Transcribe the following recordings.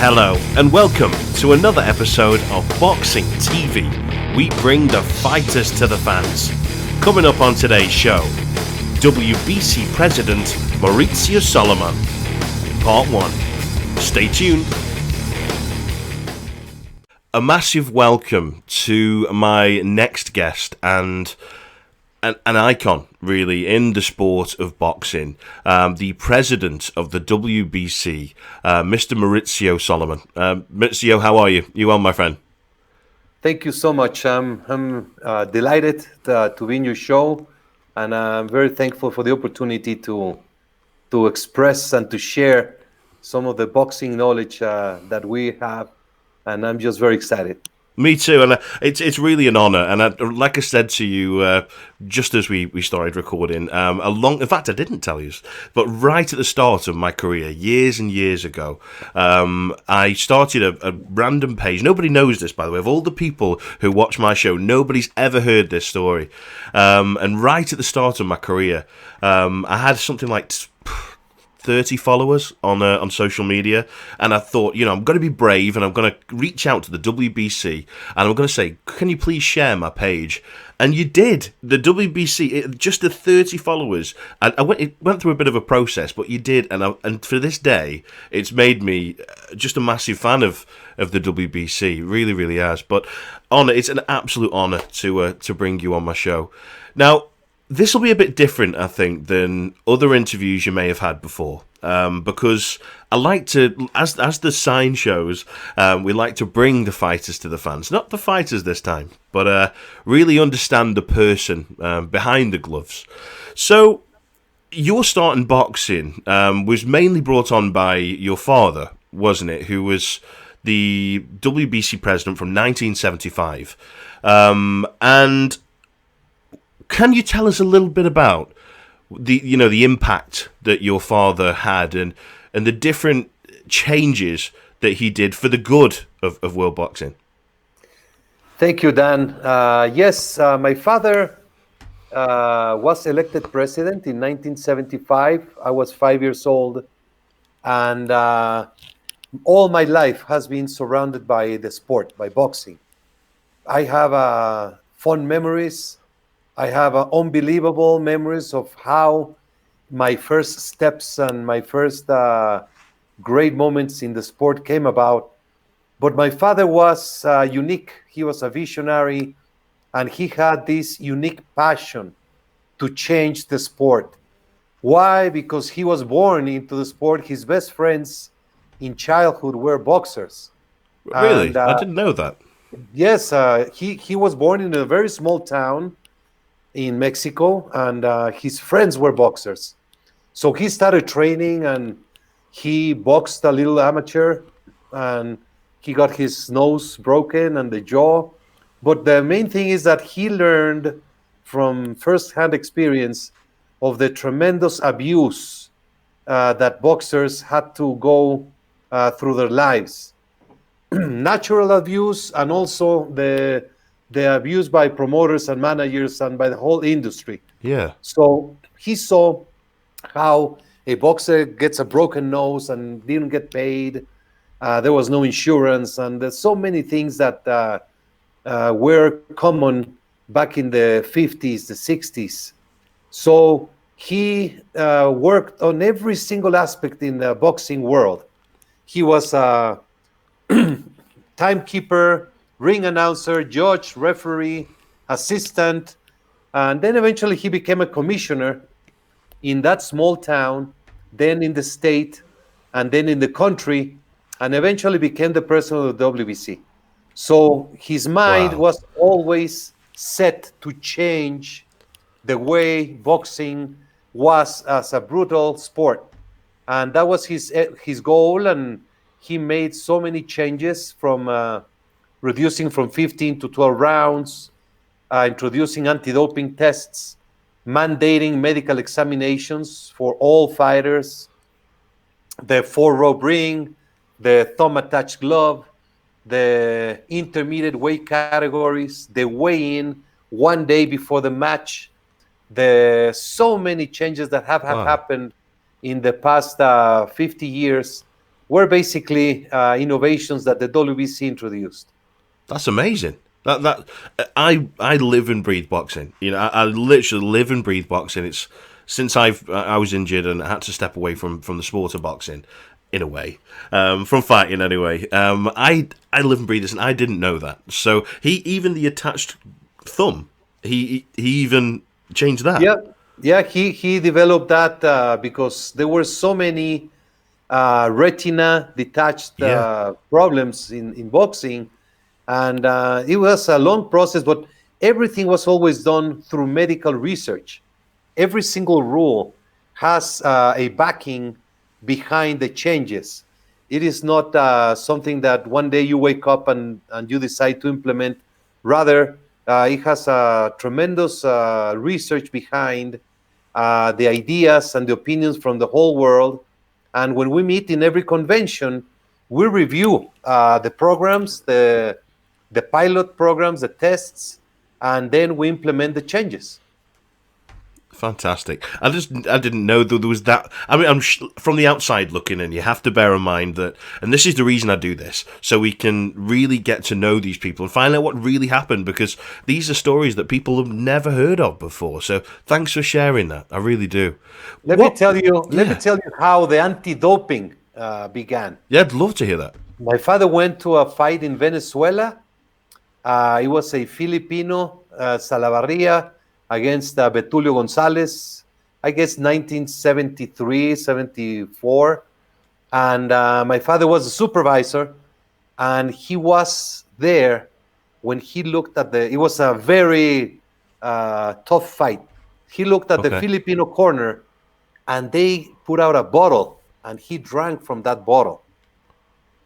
Hello and welcome to another episode of Boxing TV. We bring the fighters to the fans. Coming up on today's show, WBC President Mauricio Sulaiman, Part 1. Stay tuned. A massive welcome to my next guest and an icon, really, in the sport of boxing, the president of the WBC, Mr. Mauricio Sulaiman. Mauricio, how are you? You well, my friend? Thank you so much. I'm delighted to be in your show, and I'm very thankful for the opportunity to express and to share some of the boxing knowledge that we have, and I'm just very excited. Me too, and it's really an honour. And like I said to you just as we started recording, in fact I didn't tell you, but right at the start of my career, years and years ago, I started a random page. Nobody knows this, by the way. Of all the people who watch my show, nobody's ever heard this story. And right at the start of my career, I had something like 30 followers on social media, and I thought, I'm going to be brave and I'm going to reach out to the WBC and I'm going to say, can you please share my page? And you did. The WBC, just the 30 followers. It went through a bit of a process, but you did, and for this day, it's made me just a massive fan of the WBC. Really, really has. But it's an absolute honour to bring you on my show. Now, this will be a bit different, I think, than other interviews you may have had before, because I like to, as the sign shows, we like to bring the fighters to the fans. Not the fighters this time, but really understand the person behind the gloves. So, your start in boxing was mainly brought on by your father, wasn't it, who was the WBC president from 1975. And can you tell us a little bit about the impact that your father had and the different changes that he did for the good of world boxing? Thank you, Dan. Yes, my father was elected president in 1975. I was 5 years old, and all my life has been surrounded by the sport, by boxing. I have fond memories. I have unbelievable memories of how my first steps and my first great moments in the sport came about. But my father was unique. He was a visionary, and he had this unique passion to change the sport. Why? Because he was born into the sport. His best friends in childhood were boxers. Really? And, I didn't know that. Yes, he was born in a very small town in Mexico, and his friends were boxers. So he started training, and he boxed a little amateur, and he got his nose broken and the jaw. But the main thing is that he learned from first-hand experience of the tremendous abuse that boxers had to go through their lives. Natural abuse, and also the abuse by promoters and managers and by the whole industry. Yeah. So he saw how a boxer gets a broken nose and didn't get paid. There was no insurance, and there's so many things that were common back in the 50s, the 60s. So he worked on every single aspect in the boxing world. He was a timekeeper, ring announcer, judge, referee, assistant, and then eventually he became a commissioner in that small town, then in the state, and then in the country, and eventually became the president of the WBC. So his mind was always set to change the way boxing was as a brutal sport. And that was his goal, and he made so many changes from reducing from 15 to 12 rounds, introducing anti-doping tests, mandating medical examinations for all fighters, the 4-rope ring, the thumb-attached glove, the intermediate weight categories, the weigh-in 1 day before the match. So many changes that have happened in the past 50 years were basically innovations that the WBC introduced. That's amazing. I live and breathe boxing. I literally live and breathe boxing. It's since I was injured and had to step away from the sport of boxing, in a way, from fighting anyway. I live and breathe this, and I didn't know that. So even the attached thumb, he even changed that. Yeah. He developed that because there were so many retina detached problems in boxing. And it was a long process, but everything was always done through medical research. Every single rule has a backing behind the changes. It is not something that one day you wake up and you decide to implement. Rather, it has a tremendous research behind the ideas and the opinions from the whole world. And when we meet in every convention, we review the programs, the pilot programs, the tests, and then we implement the changes. Fantastic. I didn't know that there was that. I mean, from the outside looking in, you have to bear in mind that, and this is the reason I do this, so we can really get to know these people and find out what really happened, because these are stories that people have never heard of before. So thanks for sharing that. I really do. Let me tell you how the anti-doping began. Yeah, I'd love to hear that. My father went to a fight in Venezuela. It was a Filipino, Salavarria, against Betulio Gonzalez, I guess 1973, 74. And my father was a supervisor, and he was there when he looked at it was a very tough fight. He looked at the Filipino corner, and they put out a bottle, and he drank from that bottle.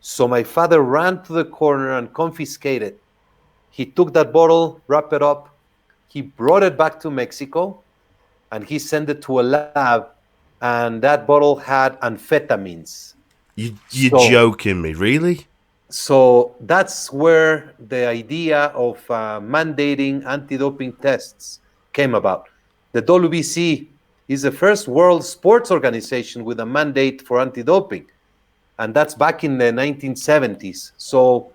So my father ran to the corner and confiscated. He took that bottle, wrapped it up, he brought it back to Mexico, and he sent it to a lab, and that bottle had amphetamines. You're joking me, really? So that's where the idea of mandating anti-doping tests came about. The WBC is the first world sports organization with a mandate for anti-doping, and that's back in the 1970s. So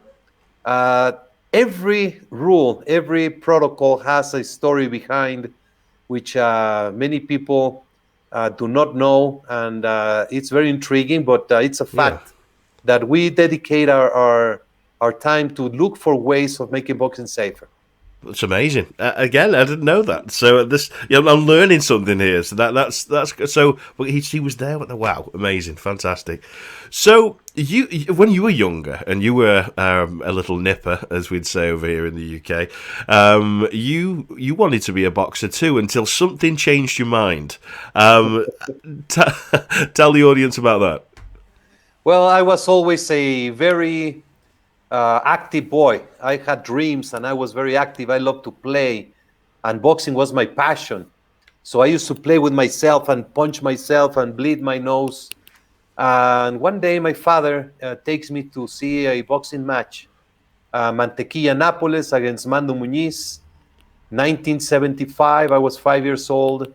every rule, every protocol has a story behind, which many people do not know, and it's very intriguing, but it's a fact that we dedicate our time to look for ways of making boxing safer. It's amazing. Again, I didn't know that. So I'm learning something here. So that's so. But he was there. Wow, amazing, fantastic. So when you were younger and you were a little nipper, as we'd say over here in the UK, you wanted to be a boxer too until something changed your mind. Tell the audience about that. Well, I was always a very active boy. I had dreams and I was very active. I loved to play, and boxing was my passion. So I used to play with myself and punch myself and bleed my nose. And one day my father takes me to see a boxing match, Mantequilla Nápoles against Mando Muñiz, 1975. I was 5 years old,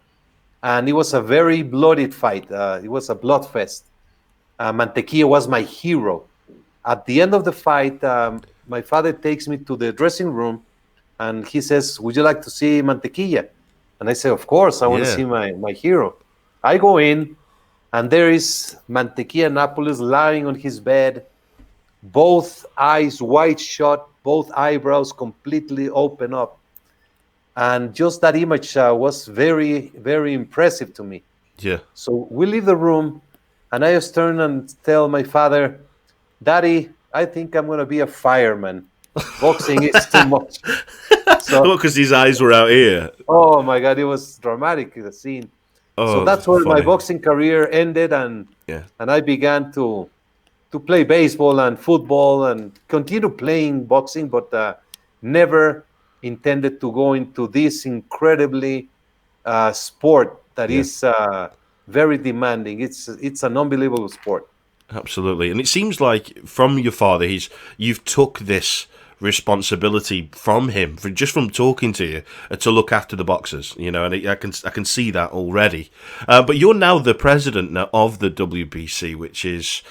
and it was a very bloody fight. It was a bloodfest. Mantequilla was my hero. At the end of the fight, my father takes me to the dressing room, and he says, "Would you like to see Mantequilla?" And I say, "Of course, I want to see my hero." I go in, and there is Mantequilla Nápoles lying on his bed, both eyes wide shut, both eyebrows completely open up. And just that image was very, very impressive to me. Yeah. So we leave the room, and I just turn and tell my father, "Daddy, I think I'm going to be a fireman. Boxing is too much." So, because his eyes were out here. Oh my God, it was dramatic, the scene. So that's where my boxing career ended, and I began to play baseball and football and continue playing boxing, but never intended to go into this incredibly sport that is very demanding. It's an unbelievable sport. Absolutely. And it seems like from your father, you've took this responsibility from him, from talking to you, to look after the boxers, and I can see that already. But you're now the president of the WBC, which is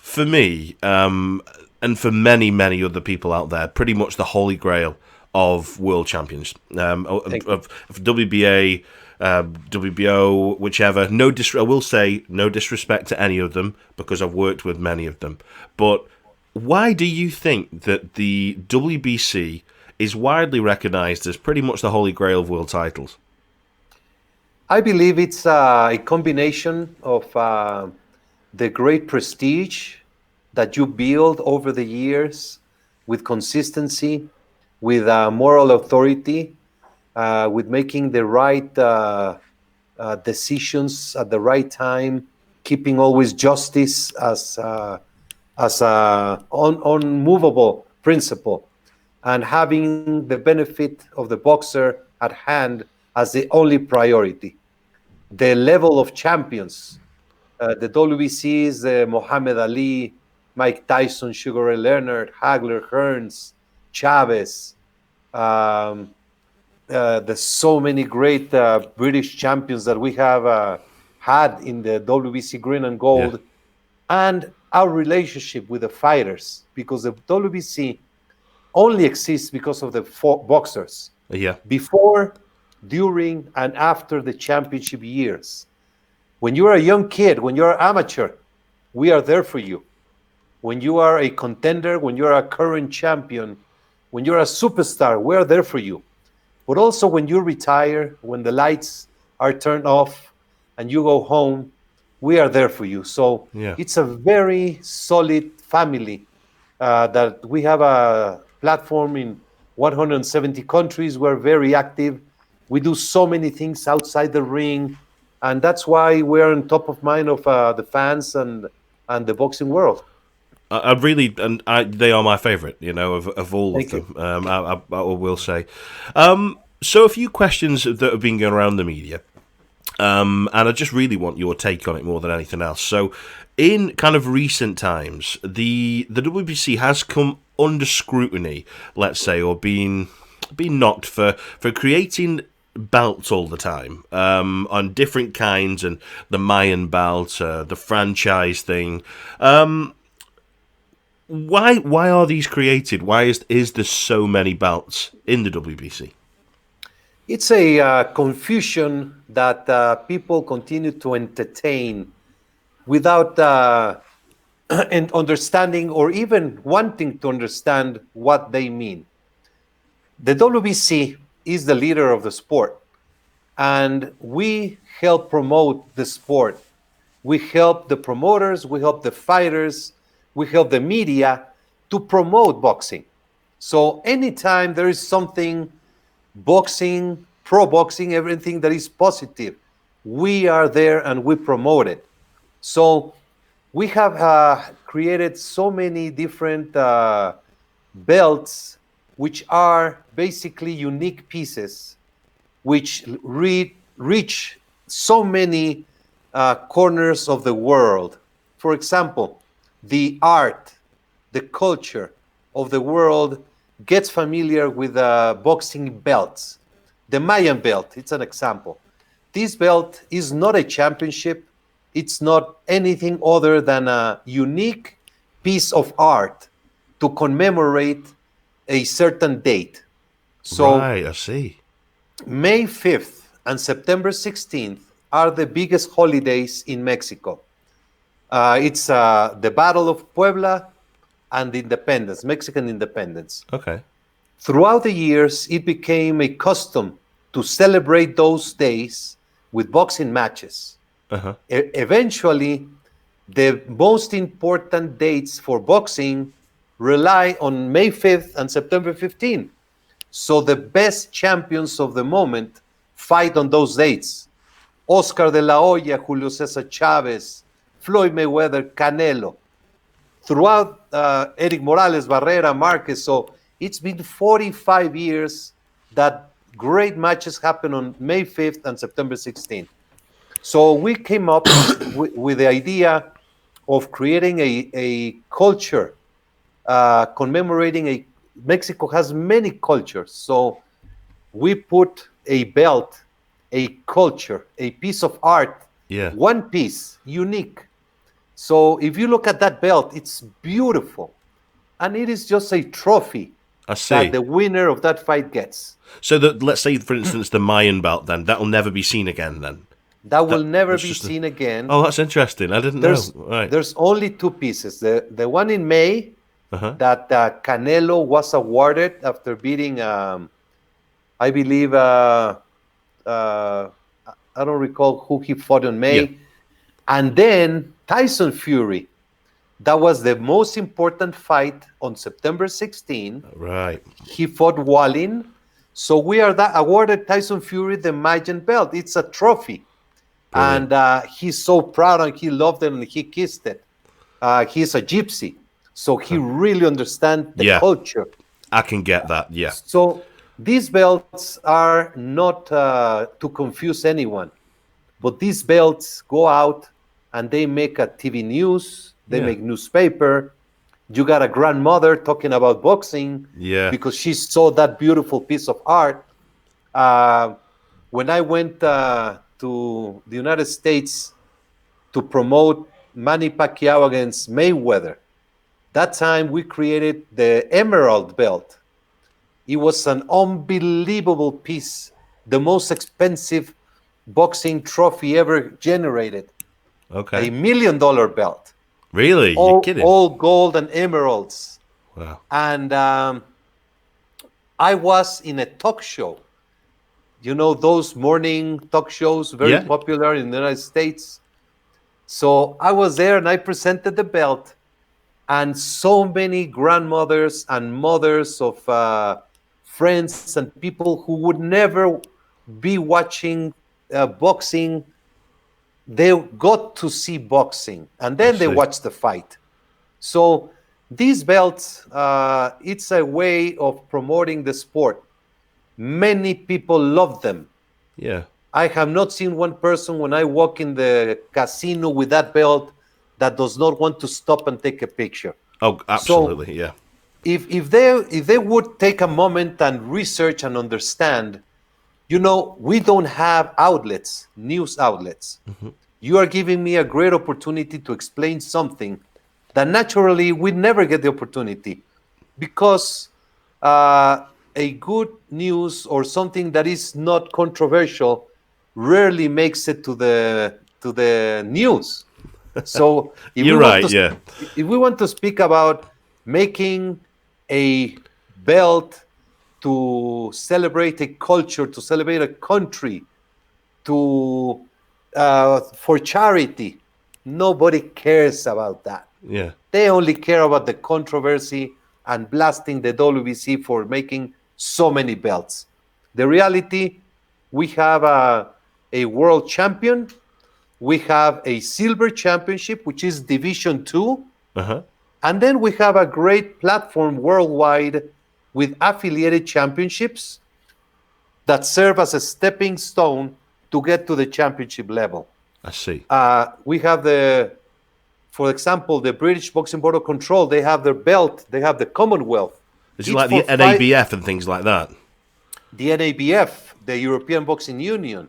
For me, and for many, many other people out there, pretty much the holy grail of world champions, Thank you. of WBA, WBO, whichever. No, I will say no disrespect to any of them because I've worked with many of them. But why do you think that the WBC is widely recognized as pretty much the holy grail of world titles? I believe it's a combination of the great prestige that you build over the years with consistency, with moral authority, with making the right decisions at the right time, keeping always justice as a unmovable principle, and having the benefit of the boxer at hand as the only priority. The level of champions, the WBCs, the Muhammad Ali, Mike Tyson, Sugar Ray Leonard, Hagler, Hearns, Chavez. There's so many great British champions that we have had in the WBC Green and Yeah, Gold, and our relationship with the fighters, because the WBC only exists because of the boxers. yeah, Before, during, and after the championship years. When you're a young kid, when you're amateur, we are there for you. When you are a contender, when you're a current champion, when you're a superstar, we're there for you. But also when you retire, when the lights are turned off and you go home, we are there for you. So yeah. it's a very solid family that we have a platform in 170 countries. We're very active. We do so many things outside the ring. And that's why we're on top of mind of the fans and the boxing world. I really, and they are my favourite, of all of Thank you. them. I will say. So a few questions that have been going around the media, and I just really want your take on it more than anything else. So, in kind of recent times, the WBC has come under scrutiny, let's say, or been knocked for creating belts all the time, on different kinds, and the Mayan belt, the franchise thing. Why are these created? Why is there so many belts in the WBC? It's a confusion that people continue to entertain without and understanding or even wanting to understand what they mean. The WBC is the leader of the sport, and we help promote the sport. We help the promoters, we help the fighters, we help the media to promote boxing. So anytime there is something boxing, pro boxing, everything that is positive, we are there and we promote it. So we have created so many different belts, which are basically unique pieces, which reach so many corners of the world. For example, the art, the culture of the world gets familiar with boxing belts. The Mayan belt, it's an example. This belt is not a championship. It's not anything other than a unique piece of art to commemorate a certain date. So Right, I see. May 5th and September 16th are the biggest holidays in Mexico. It's the Battle of Puebla and independence, Mexican independence. Okay. Throughout the years, it became a custom to celebrate those days with boxing matches. Uh-huh. Eventually, the most important dates for boxing rely on May 5th and September 15th. So the best champions of the moment fight on those dates. Oscar de la Hoya, Julio Cesar Chavez, Floyd Mayweather, Canelo. Throughout Eric Morales, Barrera, Marquez. So it's been 45 years that great matches happen on May 5th and September 16th. So we came up with the idea of creating a culture commemorating a Mexico has many cultures. So we put a belt, a culture, a piece of art, Yeah. one piece, unique, So if you look at that belt, it's beautiful. And it is just a trophy I that see. the winner of that fight gets. So that, let's say, for instance, the Mayan belt, then that'll never be seen again. Then That will that never that's be just. seen again. Oh, that's interesting. I didn't know. Right. There's only two pieces. The one in May Uh-huh. that Canelo was awarded after beating, I believe, I don't recall who he fought in Yeah. May. And then Tyson Fury. That was the most important fight on September 16. Right. He fought Wallin. So we are that awarded Tyson Fury the Mayan belt. It's a trophy. Brilliant. And he's so proud and he loved it and he kissed it. He's a gypsy. So he really understands the Yeah. culture. I can get that. Yeah. So these belts are not to confuse anyone, but these belts go out and they make a TV news, they Yeah. make newspaper. You got a grandmother talking about boxing Yeah. because she saw that beautiful piece of art. When I went to the United States to promote Manny Pacquiao against Mayweather, that time we created the Emerald belt. It was an unbelievable piece, the most expensive boxing trophy ever generated. Okay. $1 million belt, Really? You're kidding? all gold and emeralds. Wow. And I was in a talk show. You know, those morning talk shows, very Yeah. popular in the United States. So I was there and I presented the belt. And so many grandmothers and mothers of friends and people who would never be watching boxing, they got to see boxing and then they see. watched the fight. So these belts, it's a way of promoting the sport. Many people love them. Yeah. I have not seen one person when I walk in the casino with that belt that does not want to stop and take a picture. Oh, absolutely. Yeah. If they would take a moment and research and understand, you know, we don't have outlets, news outlets. You are giving me a great opportunity to explain something that naturally we never get the opportunity because a good news or something that is not controversial rarely makes it to the news. So You're right. Yeah. if we want to speak about making a belt to celebrate a culture, to celebrate a country, to for charity, nobody cares about that. Yeah. They only care about the controversy and blasting the WBC for making so many belts. The reality, we have a world champion. We have a silver championship, which is Division 2. Uh-huh. And then we have a great platform worldwide with affiliated championships that serve as a stepping stone to get to the championship level. I see. We have for example, the British Boxing Board of Control, they have their belt, they have the Commonwealth. Is it like the NABF and things like that? The NABF, the European Boxing Union,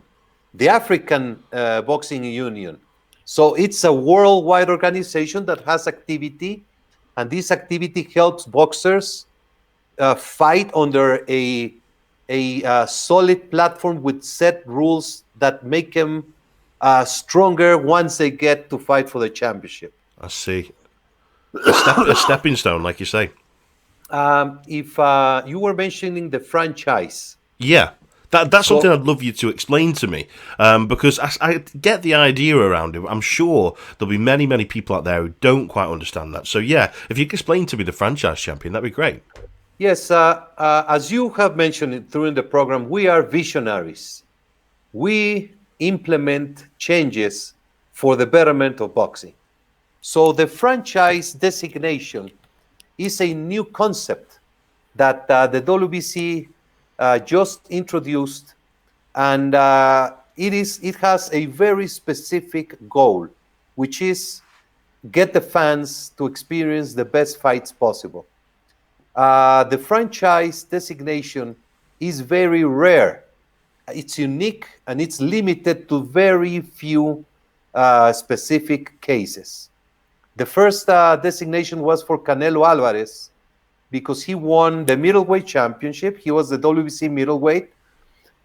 the African Boxing Union. So it's a worldwide organization that has activity, and this activity helps boxers fight under a solid platform with set rules that make them stronger once they get to fight for the championship. I see. A stepping stone, like you say. If you were mentioning the franchise. Yeah. That's something I'd love you to explain to me, because I get the idea around it. I'm sure there'll be many, many people out there who don't quite understand that. So, yeah, if you could explain to me the franchise champion, that'd be great. Yes, as you have mentioned during the program, we are visionaries. We implement changes for the betterment of boxing. So the franchise designation is a new concept that the WBC just introduced, and it has a very specific goal, which is get the fans to experience the best fights possible. The franchise designation is very rare. It's unique and it's limited to very few specific cases. The first designation was for Canelo Alvarez because he won the middleweight championship. He was the WBC middleweight.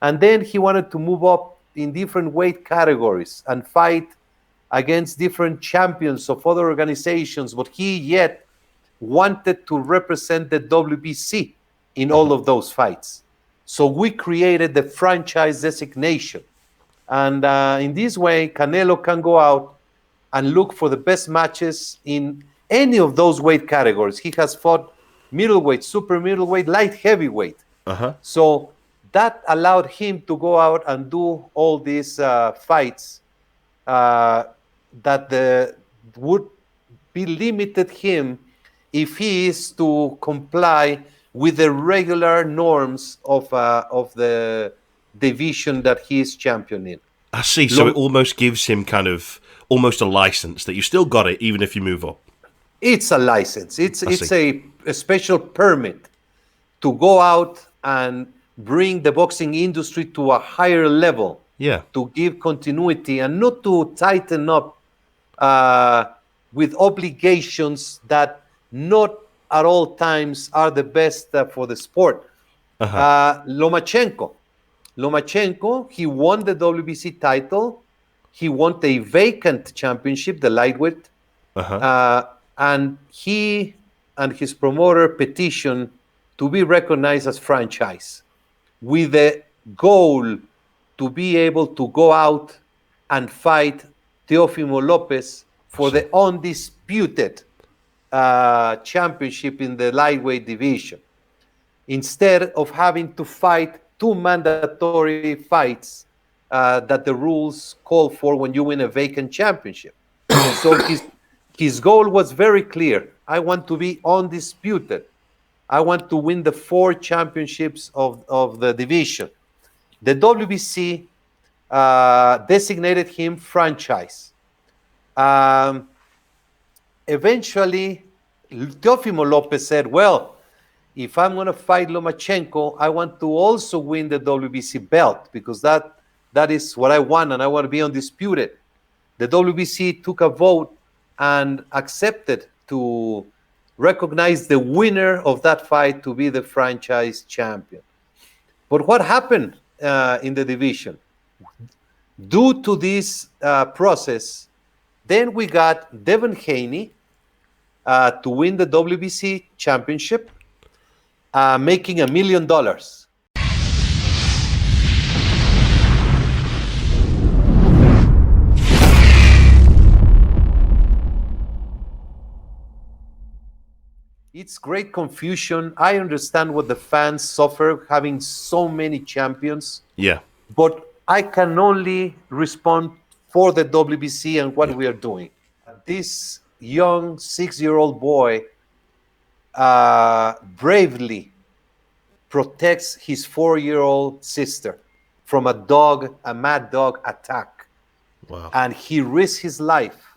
And then he wanted to move up in different weight categories and fight against different champions of other organizations, but he yet wanted to represent the WBC in all of those fights. So we created the franchise designation. And in this way, Canelo can go out and look for the best matches in any of those weight categories. He has fought middleweight, super middleweight, light heavyweight. So that allowed him to go out and do all these fights that would be limited him if he is to comply with the regular norms of the division that he is championing. I see. So it almost gives him kind of almost a license that you still got it even if you move up. It's a license. It's a special permit to go out and bring the boxing industry to a higher level. Yeah. To give continuity and not to tighten up with obligations that not at all times are the best for the sport. Lomachenko, he won the WBC title. He won a vacant championship, the lightweight. And he and his promoter petitioned to be recognized as franchise with the goal to be able to go out and fight Teófimo López for the undisputed championship in the lightweight division, instead of having to fight two mandatory fights that the rules call for when you win a vacant championship. So his goal was very clear. I want to be undisputed. I want to win the 4 championships of the division. The WBC designated him franchise. Eventually, Teófimo López said, well, if I'm going to fight Lomachenko, I want to also win the WBC belt because that is what I want, and I want to be undisputed. The WBC took a vote and accepted to recognize the winner of that fight to be the franchise champion. But what happened in the division? Due to this process, then we got Devin Haney to win the WBC championship, making $1 million. It's great confusion. I understand what the fans suffer having so many champions. Yeah. But I can only respond for the WBC and what we are doing. This young 6-year-old boy bravely protects his 4-year-old sister from a mad dog attack. Wow. And he risks his life